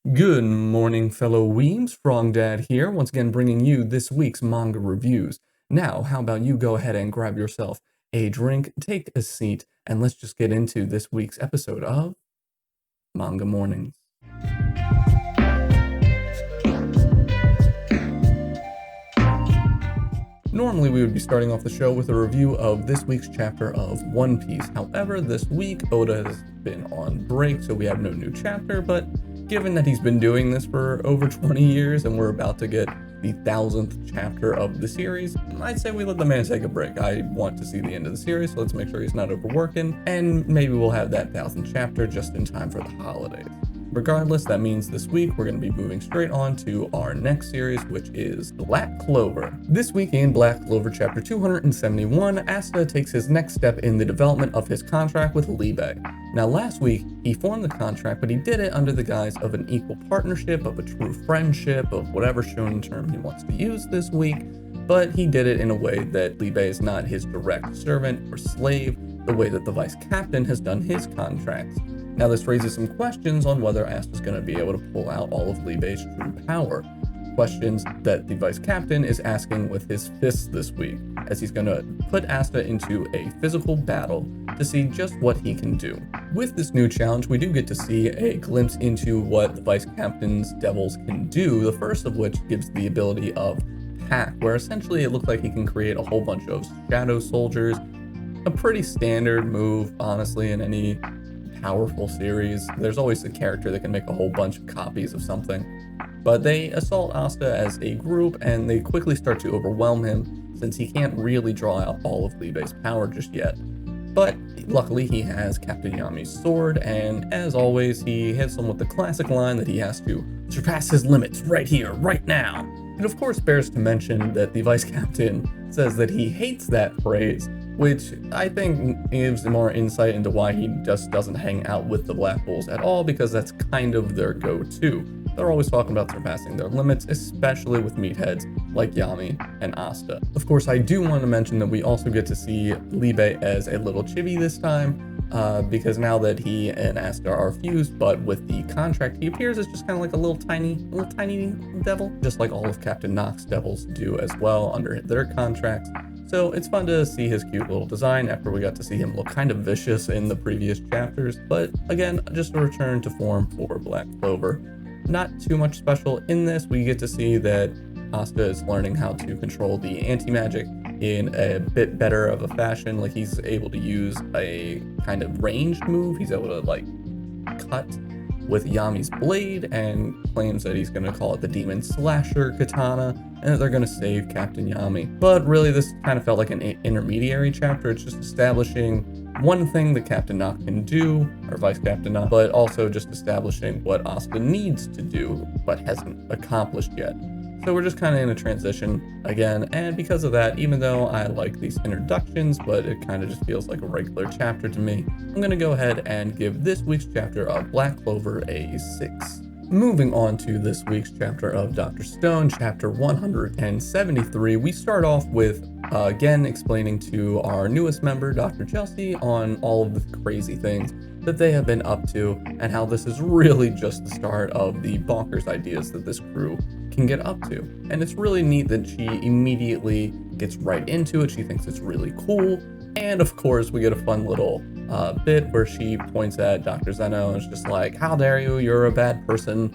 Good morning, fellow weebs. Frog Dad here, once again bringing you this week's manga reviews. Now, how about you go ahead and grab yourself a drink, take a seat, and let's just get into this week's episode of Manga Mornings. Normally, we would be starting off the show with a review of this week's chapter of One Piece. However, this week, Oda has been on break, so we have no new chapter, but given that he's been doing this for over 20 years and we're about to get the 1000th chapter of the series, I'd say we let the man take a break. I want to see the end of the series, so let's make sure he's not overworking, and maybe we'll have that 1000th chapter just in time for the holidays. Regardless, that means this week we're going to be moving straight on to our next series, which is Black Clover. This week in Black Clover chapter 271, Asta takes his next step in the development of his contract with Liebe. Now last week, he formed the contract, but he did it under the guise of an equal partnership, of a true friendship, of whatever shonen term he wants to use this week, but he did it in a way that Liebe is not his direct servant or slave, the way that the vice captain has done his contracts. Now this raises some questions on whether Asta's going to be able to pull out all of Liebe's true power. Questions that the vice captain is asking with his fists this week, as he's going to put Asta into a physical battle to see just what he can do. With this new challenge, we do get to see a glimpse into what the vice captain's devils can do, the first of which gives the ability of Pack, where essentially it looks like he can create a whole bunch of shadow soldiers. A pretty standard move, honestly, in any powerful series. There's always a character that can make a whole bunch of copies of something. But they assault Asta as a group and they quickly start to overwhelm him since he can't really draw out all of Liebe's power just yet. But luckily he has Captain Yami's sword, and as always he hits him with the classic line that he has to surpass his limits right here, right now. It of course bears to mention that the vice captain says that he hates that phrase, which I think gives more insight into why he just doesn't hang out with the Black Bulls at all, because that's kind of their go-to. They're always talking about surpassing their limits, especially with meatheads like Yami and Asta. Of course, I do want to mention that we also get to see Liebe as a little chibi this time, because now that he and Asta are fused, but with the contract, he appears as just kind of like a little tiny devil, just like all of Captain Nock's devils do as well under their contracts. So it's fun to see his cute little design after we got to see him look kind of vicious in the previous chapters. But again, just a return to form for Black Clover. Not too much special in this. We get to see that Asta is learning how to control the anti-magic in a bit better of a fashion. Like he's able to use a kind of ranged move. He's able to like cut with Yami's blade and claims that he's going to call it the Demon Slasher Katana and that they're going to save Captain Yami. But really this kind of felt like an intermediary chapter. It's just establishing one thing that Captain Nock can do, or Vice Captain Nock, but also just establishing what Asta needs to do but hasn't accomplished yet. So we're just kind of in a transition again, and because of that, even though I like these introductions, but it kind of just feels like a regular chapter to me, I'm going to go ahead and give this week's chapter of Black Clover a 6. Moving on to this week's chapter of Dr. Stone, chapter 173, we start off with, again, explaining to our newest member, Dr. Chelsea, on all of the crazy things that they have been up to, and how this is really just the start of the bonkers ideas that this crew can get up to. And it's really neat that she immediately gets right into it. She thinks it's really cool. And of course, we get a fun little bit where she points at Dr. Zeno and is just like, how dare you, you're a bad person.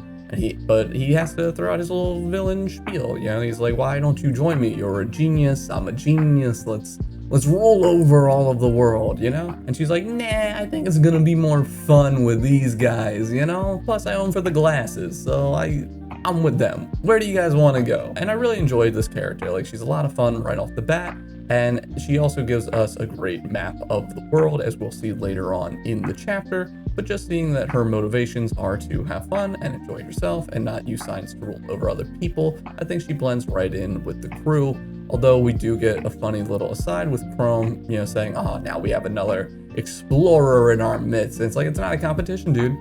But he has to throw out his little villain spiel. You know, he's like, why don't you join me? You're a genius. I'm a genius. Let's roll over all of the world, you know? And she's like, nah, I think it's gonna be more fun with these guys, you know? Plus I own for the glasses, so I'm with them. Where do you guys want to go? And I really enjoyed this character. Like, she's a lot of fun right off the bat. And she also gives us a great map of the world, as we'll see later on in the chapter. But just seeing that her motivations are to have fun and enjoy herself and not use science to rule over other people, I think she blends right in with the crew. Although we do get a funny little aside with Chrome, you know, saying, oh, now we have another explorer in our midst. And it's like, it's not a competition, dude.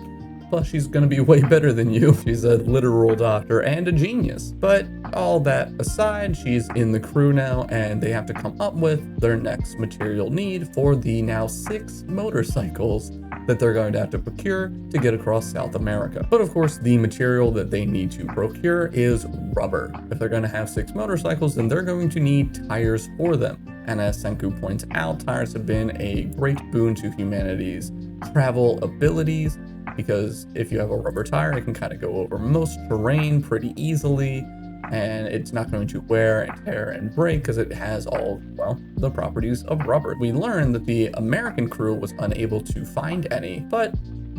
Plus, she's gonna be way better than you. She's a literal doctor and a genius. But all that aside, she's in the crew now, and they have to come up with their next material need for the now 6 motorcycles that they're going to have to procure to get across South America. But of course, the material that they need to procure is rubber. If they're going to have 6 motorcycles, then they're going to need tires for them. And as Senku points out, tires have been a great boon to humanity's travel abilities, because if you have a rubber tire, it can kind of go over most terrain pretty easily, and it's not going to wear and tear and break because it has all, well, the properties of rubber. We learned that the American crew was unable to find any, but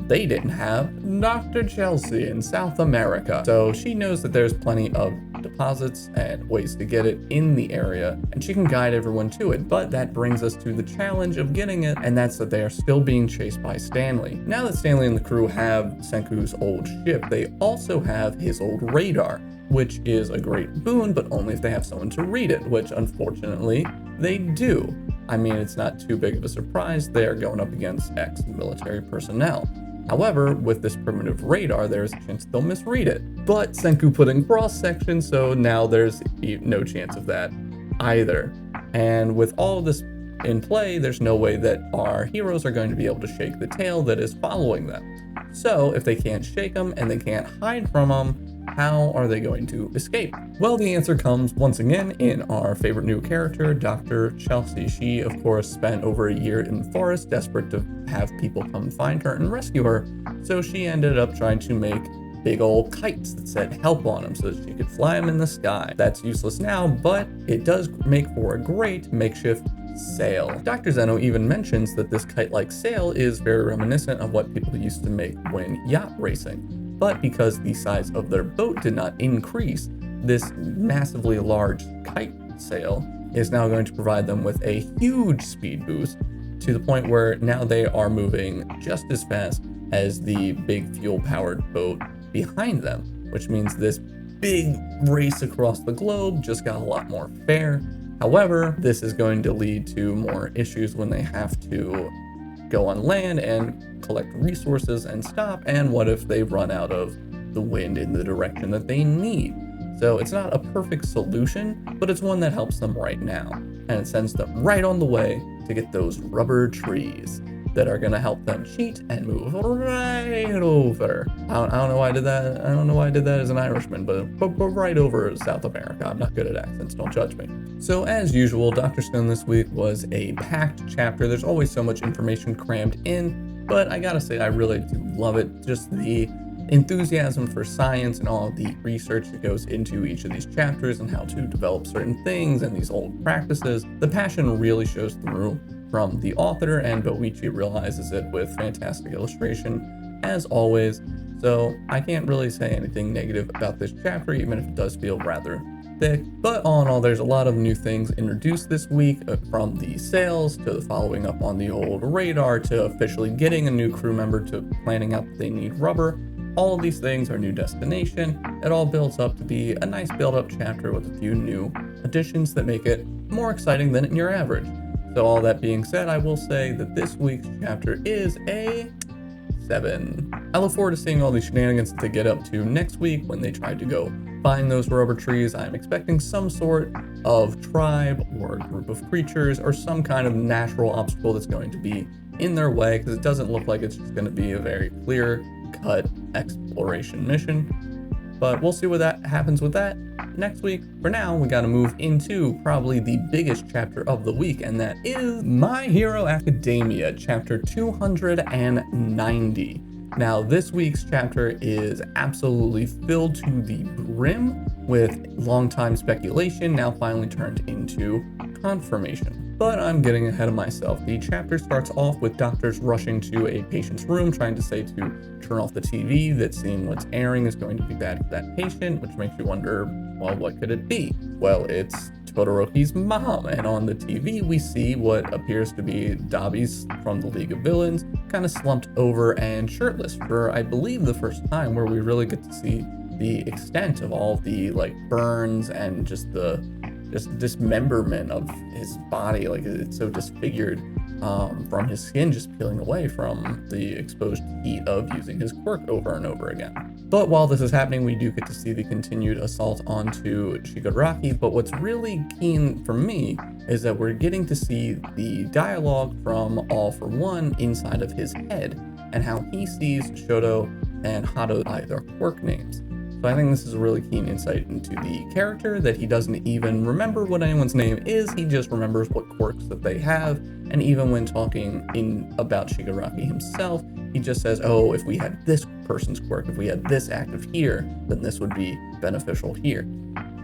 they didn't have Dr. Chelsea in South America. So she knows that there's plenty of deposits and ways to get it in the area, and she can guide everyone to it. But that brings us to the challenge of getting it, and that's that they are still being chased by Stanley. Now that Stanley and the crew have Senku's old ship, they also have his old radar, which is a great boon, but only if they have someone to read it, which unfortunately they do. I mean, it's not too big of a surprise. They are going up against ex-military personnel. However, with this primitive radar, there's a chance they'll misread it. But Senku put in cross-section, so now there's no chance of that either. And with all of this in play, there's no way that our heroes are going to be able to shake the tail that is following them. So if they can't shake them and they can't hide from them, how are they going to escape? Well, the answer comes once again in our favorite new character, Dr. Chelsea. She, of course, spent over a year in the forest, desperate to have people come find her and rescue her. So she ended up trying to make big old kites that said help on them so that she could fly them in the sky. That's useless now, but it does make for a great makeshift sail. Dr. Zeno even mentions that this kite-like sail is very reminiscent of what people used to make when yacht racing. But because the size of their boat did not increase, this massively large kite sail is now going to provide them with a huge speed boost, to the point where now they are moving just as fast as the big fuel-powered boat behind them, which means this big race across the globe just got a lot more fair. However, this is going to lead to more issues when they have to go on land and collect resources and stop, and what if they run out of the wind in the direction that they need? So it's not a perfect solution, but it's one that helps them right now, and it sends them right on the way to get those rubber trees that are going to help them cheat and move right over. I don't know why I did that. I don't know why I did that as an Irishman, but right over South America. I'm not good at accents, don't judge me. So as usual, Dr. Stone this week was a packed chapter. There's always so much information crammed in, but I gotta say I really do love it. Just the enthusiasm for science and all of the research that goes into each of these chapters and how to develop certain things and these old practices. The passion really shows through from the author, and Boichi realizes it with fantastic illustration as always. So I can't really say anything negative about this chapter, even if it does feel rather thick. But all in all, there's a lot of new things introduced this week, from the sails to following up on the old radar to officially getting a new crew member to planning out that they need rubber. All of these things are new destination. It all builds up to be a nice build-up chapter with a few new additions that make it more exciting than your average. So all that being said, I will say that this week's chapter is a 7. I look forward to seeing all these shenanigans that they get up to next week when they try to go find those rubber trees. I'm expecting some sort of tribe or group of creatures or some kind of natural obstacle that's going to be in their way, because it doesn't look like it's just going to be a very clear-cut exploration mission. But we'll see what that happens with that next week. For now, we got to move into probably the biggest chapter of the week, and that is My Hero Academia, chapter 290. Now, this week's chapter is absolutely filled to the brim with long-time speculation, now finally turned into confirmation. But I'm getting ahead of myself. The chapter starts off with doctors rushing to a patient's room, trying to say to turn off the TV, that seeing what's airing is going to be bad for that patient, which makes you wonder, well, what could it be? Well, it's Todoroki's mom, and on the TV we see what appears to be Dabi's from the League of Villains, kind of slumped over and shirtless for, I believe, the first time, where we really get to see the extent of all the burns and just the dismemberment of his body. It's so disfigured from his skin just peeling away from the exposed heat of using his quirk over and over again. But while this is happening, we do get to see the continued assault onto Shigaraki. But what's really keen for me is that we're getting to see the dialogue from All for One inside of his head. and how he sees Shoto and Hato by their quirk names. So I think this is a really keen insight into the character, that he doesn't even remember what anyone's name is, he just remembers what quirks that they have, and even when talking about Shigaraki himself, he just says, oh, if we had this person's quirk, if we had this active here, then this would be beneficial here.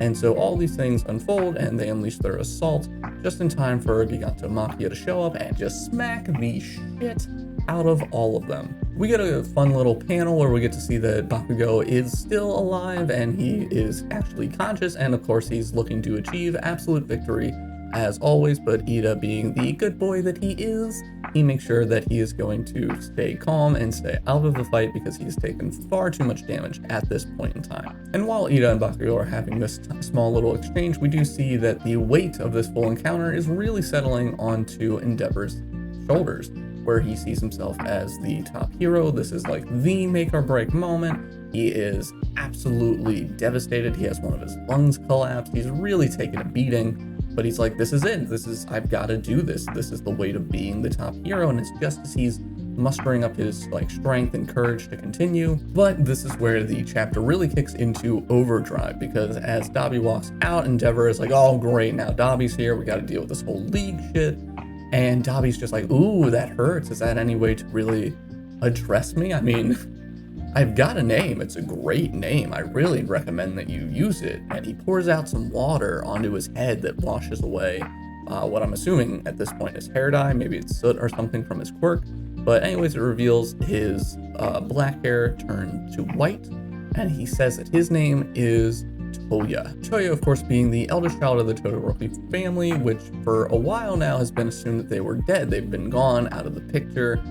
And so all these things unfold, and they unleash their assault just in time for Giganto Machia to show up and just smack the shit out of all of them. We get a fun little panel where we get to see that Bakugo is still alive and he is actually conscious, and of course he's looking to achieve absolute victory as always, but Ida, being the good boy that he is, he makes sure that he is going to stay calm and stay out of the fight because he's taken far too much damage at this point in time. And while Ida and Bakugo are having this small little exchange, we do see that the weight of this full encounter is really settling onto Endeavor's shoulders, where he sees himself as the top hero. This is like the make or break moment. He is absolutely devastated. He has one of his lungs collapsed. He's really taken a beating. But he's like, this is it. I've got to do this. This is the weight of being the top hero. And it's just as he's mustering up his strength and courage to continue. But this is where the chapter really kicks into overdrive, because as Dabi walks out, Endeavor is like, oh great, now Dabi's here. We got to deal with this whole league shit. And Dabi's just like, ooh, that hurts. Is that any way to really address me? I mean, I've got a name. It's a great name. I really recommend that you use it. And he pours out some water onto his head that washes away what I'm assuming at this point is hair dye. Maybe it's soot or something from his quirk. But anyways, it reveals his black hair turned to white. And he says that his name is Toya. Toya, of course, being the eldest child of the Todoroki family, which for a while now has been assumed that they were dead. They've been gone out of the picture.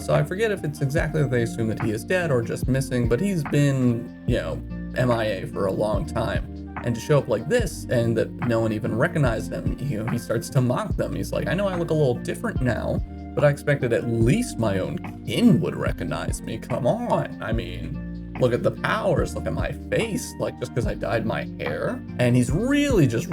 So I forget if it's exactly that they assume that he is dead or just missing, but he's been, MIA for a long time. And to show up like this and that no one even recognized him, he starts to mock them. He's like, I know I look a little different now, but I expected at least my own kin would recognize me. Come on. I mean, look at the powers, look at my face, just because I dyed my hair. And he's really just,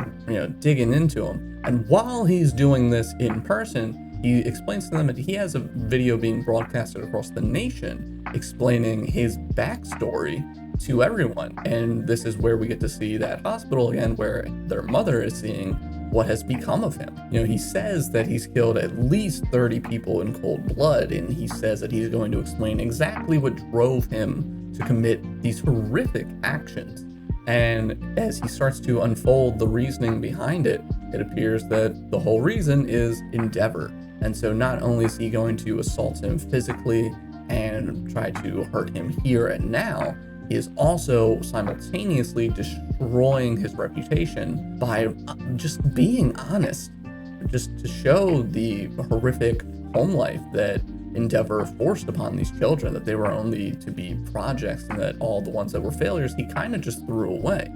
digging into him. And while he's doing this in person, he explains to them that he has a video being broadcasted across the nation explaining his backstory to everyone. And this is where we get to see that hospital again, where their mother is seeing what has become of him. He says that he's killed at least 30 people in cold blood, and he says that he's going to explain exactly what drove him to commit these horrific actions. And as he starts to unfold the reasoning behind it, it appears that the whole reason is Endeavor. And so not only is he going to assault him physically and try to hurt him here and now, he is also simultaneously destroying his reputation by just being honest, just to show the horrific home life that Endeavor forced upon these children, that they were only to be projects and that all the ones that were failures he kind of just threw away.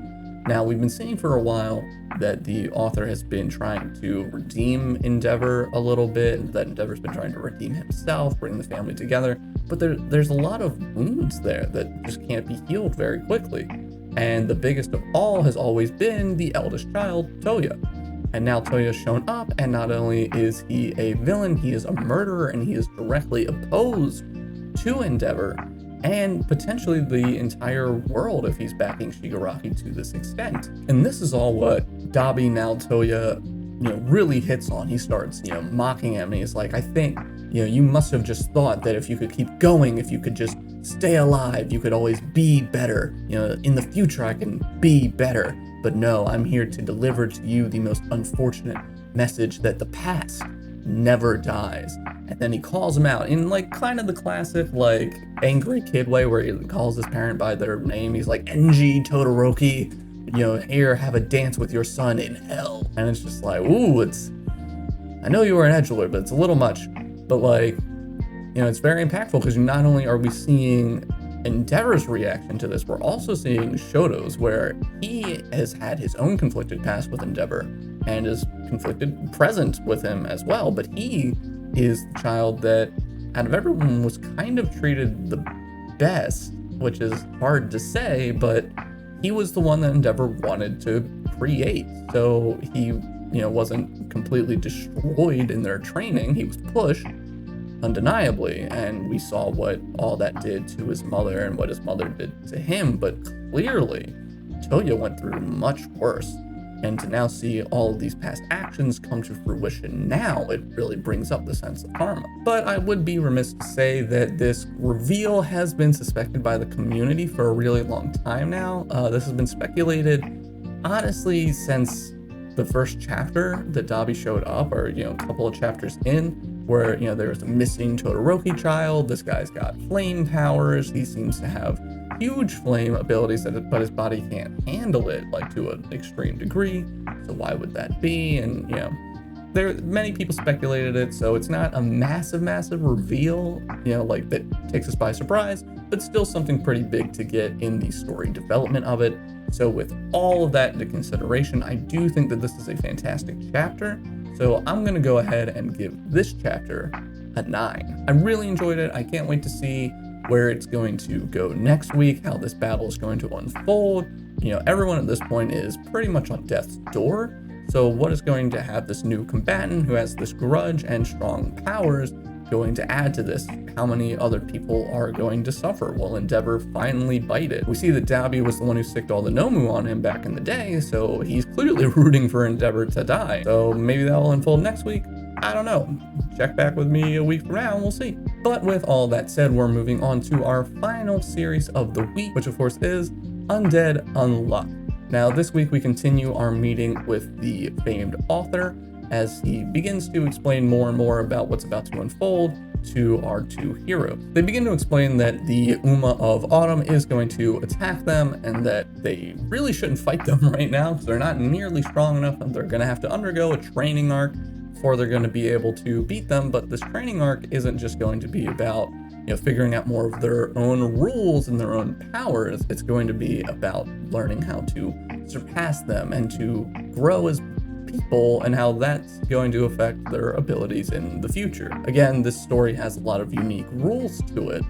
Now, we've been seeing for a while that the author has been trying to redeem Endeavor a little bit, that Endeavor's been trying to redeem himself, bring the family together, but there's a lot of wounds there that just can't be healed very quickly. And the biggest of all has always been the eldest child, Toya. And now Toya's shown up, and not only is he a villain, he is a murderer, and he is directly opposed to Endeavor, and potentially the entire world if he's backing Shigaraki to this extent. And this is all what Dabi, now Toya, really hits on. He starts, mocking him, and he's like, I think, you must have just thought that if you could keep going, if you could just stay alive, you could always be better. In the future I can be better. But no, I'm here to deliver to you the most unfortunate message that the past never dies. And then he calls him out in kind of the classic angry kid way, where he calls his parent by their name. He's like, Enji Todoroki, here, have a dance with your son in hell. And it's just like, ooh, I know you were an edgelord, but it's a little much. But it's very impactful, because not only are we seeing Endeavor's reaction to this, we're also seeing Shoto's, where he has had his own conflicted past with Endeavor and is conflicted present with him as well. But he is the child that, out of everyone, was kind of treated the best, which is hard to say, but he was the one that Endeavor wanted to create. So he, wasn't completely destroyed in their training. He was pushed, undeniably, and we saw what all that did to his mother and what his mother did to him, but clearly Toya went through much worse. And to now see all of these past actions come to fruition now, it really brings up the sense of karma. But I would be remiss to say that this reveal has been suspected by the community for a really long time now. This has been speculated, honestly, since the first chapter that Dabi showed up, or, a couple of chapters in, where, there was a missing Todoroki child. This guy's got flame powers. He seems to have huge flame abilities, but his body can't handle it, like, to an extreme degree. So why would that be? And many people speculated it, so it's not a massive reveal, like that takes us by surprise, but still something pretty big to get in the story development of it. So with all of that into consideration, I do think that this is a fantastic chapter. So I'm gonna go ahead and give this chapter a 9. I really enjoyed it. I can't wait to see where it's going to go next week, how this battle is going to unfold. Everyone at this point is pretty much on death's door. So what is going to have this new combatant who has this grudge and strong powers going to add to this? How many other people are going to suffer? Will Endeavor finally bite it? We see that Dabi was the one who sicked all the Nomu on him back in the day, so he's clearly rooting for Endeavor to die. So maybe that will unfold next week. I don't know. Check back with me a week from now and we'll see. But with all that said, we're moving on to our final series of the week, which of course is Undead Unluck. Now this week we continue our meeting with the famed author as he begins to explain more and more about what's about to unfold to our two heroes. They begin to explain that the Uma of Autumn is going to attack them and that they really shouldn't fight them right now because they're not nearly strong enough, and they're going to have to undergo a training arc before they're going to be able to beat them. But this training arc isn't just going to be about figuring out more of their own rules and their own powers. It's going to be about learning how to surpass them and to grow as people, and how that's going to affect their abilities in the future. Again, this story has a lot of unique rules to it,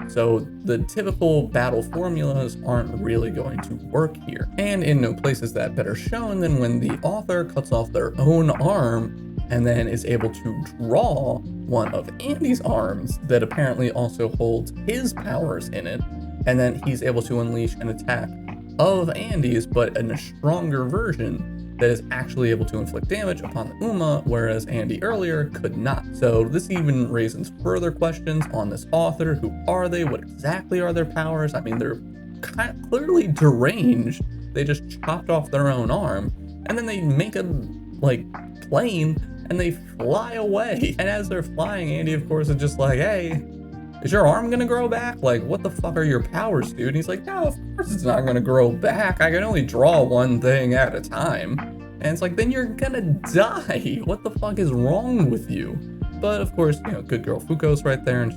so the typical battle formulas aren't really going to work here. And in no place is that better shown than when the author cuts off their own arm and then is able to draw one of Andy's arms that apparently also holds his powers in it, and then he's able to unleash an attack of Andy's, but in a stronger version that is actually able to inflict damage upon the Uma, whereas Andy earlier could not. So this even raises further questions on this author. Who are they? What exactly are their powers? I mean, they're clearly deranged. They just chopped off their own arm, and then they make a plane and they fly away. And as they're flying, Andy of course is just like, hey, is your arm gonna grow back? Like, what the fuck are your powers, dude? And he's like, no, of course it's not gonna grow back. I can only draw one thing at a time. And it's like, then you're gonna die. What the fuck is wrong with you? But of course, good girl Fuko's right there, and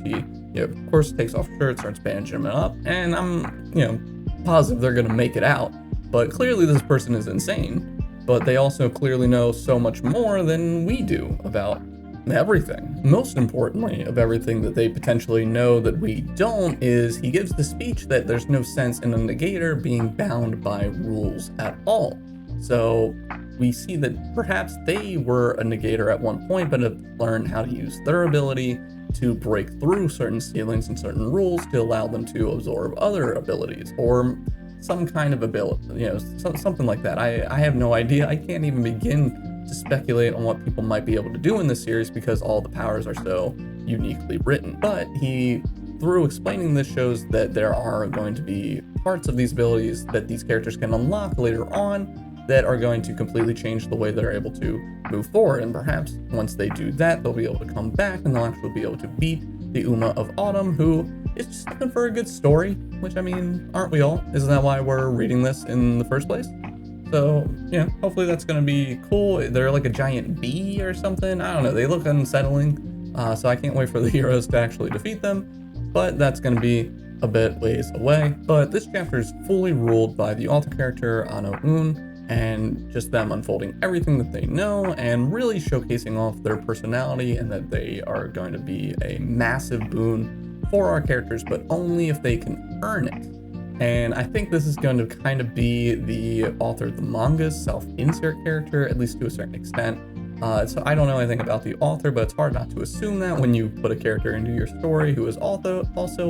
she, of course, takes off her shirt, starts bandaging him up, and I'm, positive they're gonna make it out. But clearly this person is insane. But they also clearly know so much more than we do about everything. Most importantly, of everything that they potentially know that we don't, is he gives the speech that there's no sense in a negator being bound by rules at all. So we see that perhaps they were a negator at one point, but have learned how to use their ability to break through certain ceilings and certain rules to allow them to absorb other abilities, or some kind of ability, something like that. I have no idea. I can't even begin to speculate on what people might be able to do in this series because all the powers are so uniquely written. But he, through explaining this, shows that there are going to be parts of these abilities that these characters can unlock later on that are going to completely change the way they're able to move forward. And perhaps once they do that, they'll be able to come back and they'll actually be able to beat the Uma of Autumn, who is just looking for a good story, which, I mean, aren't we all? Isn't that why we're reading this in the first place? So, hopefully that's going to be cool. They're like a giant bee or something. I don't know. They look unsettling. So I can't wait for the heroes to actually defeat them. But that's going to be a bit ways away. But this chapter is fully ruled by the author character, Ano-un, and just them unfolding everything that they know and really showcasing off their personality, and that they are going to be a massive boon for our characters, but only if they can earn it. And I think this is going to kind of be the author of the manga's self-insert character, at least to a certain extent, So I don't know anything about the author, but it's hard not to assume that when you put a character into your story who is also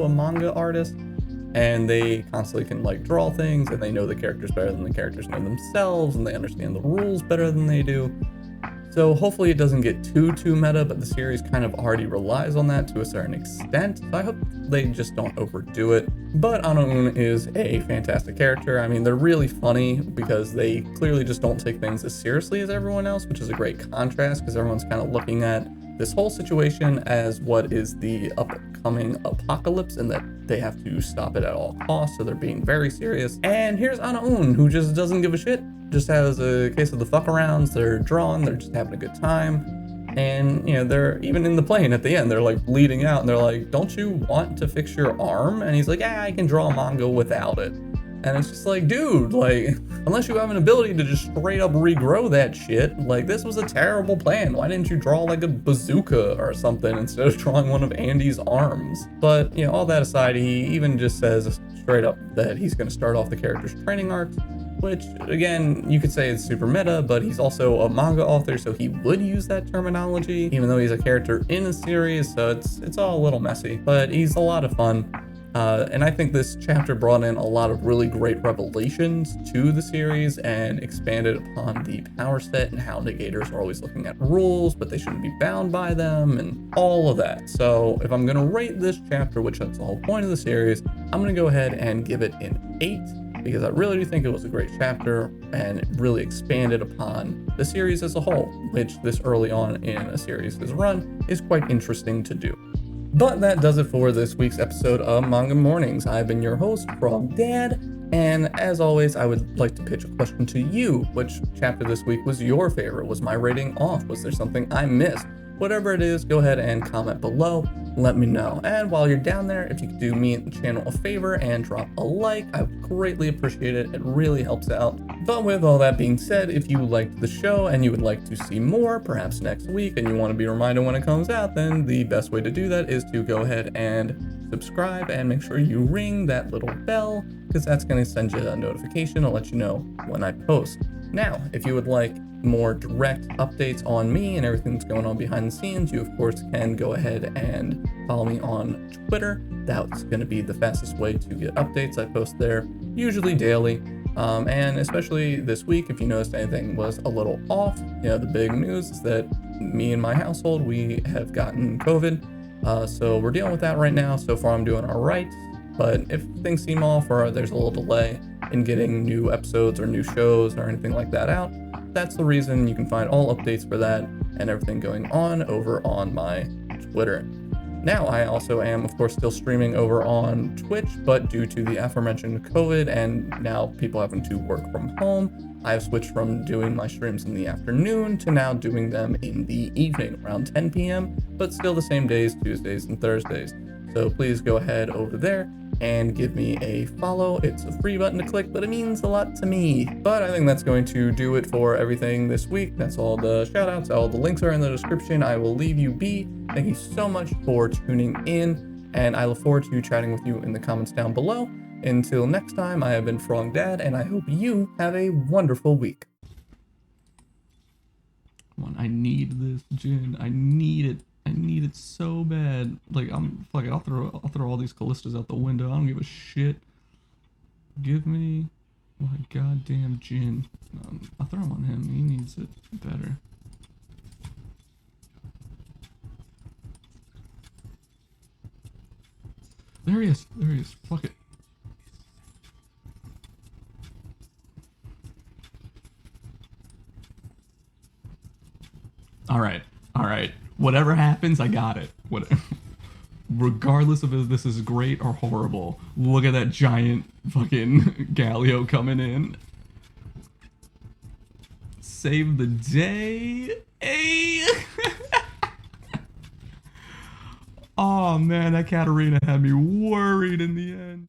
a manga artist, and they constantly can like draw things, and they know the characters better than the characters know themselves, and they understand the rules better than they do. So hopefully it doesn't get too meta, but the series kind of already relies on that to a certain extent. So I hope they just don't overdo it. But Anaun is a fantastic character. I mean, they're really funny because they clearly just don't take things as seriously as everyone else, which is a great contrast because everyone's kind of looking at this whole situation as what is the upcoming apocalypse and that they have to stop it at all costs. So they're being very serious. And here's Anaun, who just doesn't give a shit. Just has a case of the fuck arounds. They're drawing, they're just having a good time. And, you know, they're even in the plane at the end, they're like bleeding out and they're like, don't you want to fix your arm? And he's like, yeah, I can draw manga without it. And it's just like, dude, like, unless you have an ability to just straight up regrow that shit, like, this was a terrible plan. Why didn't you draw like a bazooka or something instead of drawing one of Andy's arms? But, you know, all that aside, he even just says straight up that he's going to start off the character's training arcs, which, again, you could say it's super meta, but he's also a manga author, so he would use that terminology, even though he's a character in a series, so it's all a little messy, but he's a lot of fun. And I think this chapter brought in a lot of really great revelations to the series and expanded upon the power set and how negators are always looking at rules, but they shouldn't be bound by them and all of that. So if I'm going to rate this chapter, which that's the whole point of the series, I'm going to go ahead and give it an 8 because I really do think it was a great chapter and it really expanded upon the series as a whole, which this early on in a series' run is quite interesting to do. But that does it for this week's episode of Manga Mornings. I've been your host, Frog Dad, and as always, I would like to pitch a question to you. Which chapter this week was your favorite? Was my rating off? Was there something I missed? Whatever it is, go ahead and comment below. Let me know. And while you're down there, if you could do me and the channel a favor and drop a like, I would greatly appreciate it. It really helps out. But with all that being said, if you liked the show and you would like to see more, perhaps next week, and you want to be reminded when it comes out, then the best way to do that is to go ahead and subscribe and make sure you ring that little bell, because that's going to send you a notification to let you know when I post. Now, if you would like more direct updates on me and everything that's going on behind the scenes, you of course can go ahead and follow me on Twitter. That's going to be the fastest way to get updates. I post there usually daily, and especially this week, if you noticed anything was a little off, you know, the big news is that me and my household, we have gotten COVID, so we're dealing with that right now. So far I'm doing all right, but if things seem off or there's a little delay in getting new episodes or new shows or anything like that out, that's the reason. You can find all updates for that and everything going on over on my Twitter. Now, I also am, of course, still streaming over on Twitch, but due to the aforementioned COVID and now people having to work from home, I have switched from doing my streams in the afternoon to now doing them in the evening around 10 p.m., but still the same days, Tuesdays and Thursdays. So please go ahead over there and give me a follow. It's a free button to click, but it means a lot to me. But I think that's going to do it for everything this week. That's all the shout outs. All the links are in the description. I will leave you be. Thank you so much for tuning in, and I look forward to chatting with you in the comments down below. Until next time, I have been Frog Dad, and I hope you have a wonderful week. Come on, I need this, Jin. I need it. I need it so bad. Like, fuck it, I'll throw all these Callistas out the window. I don't give a shit. Give me my goddamn Jin. I'll throw him on him. He needs it better. There he is. There he is. Fuck it. Alright. Alright. Whatever happens, I got it. Whatever. Regardless of if this is great or horrible, look at that giant fucking Galio coming in. Save the day. Hey! Oh man, that Katarina had me worried in the end.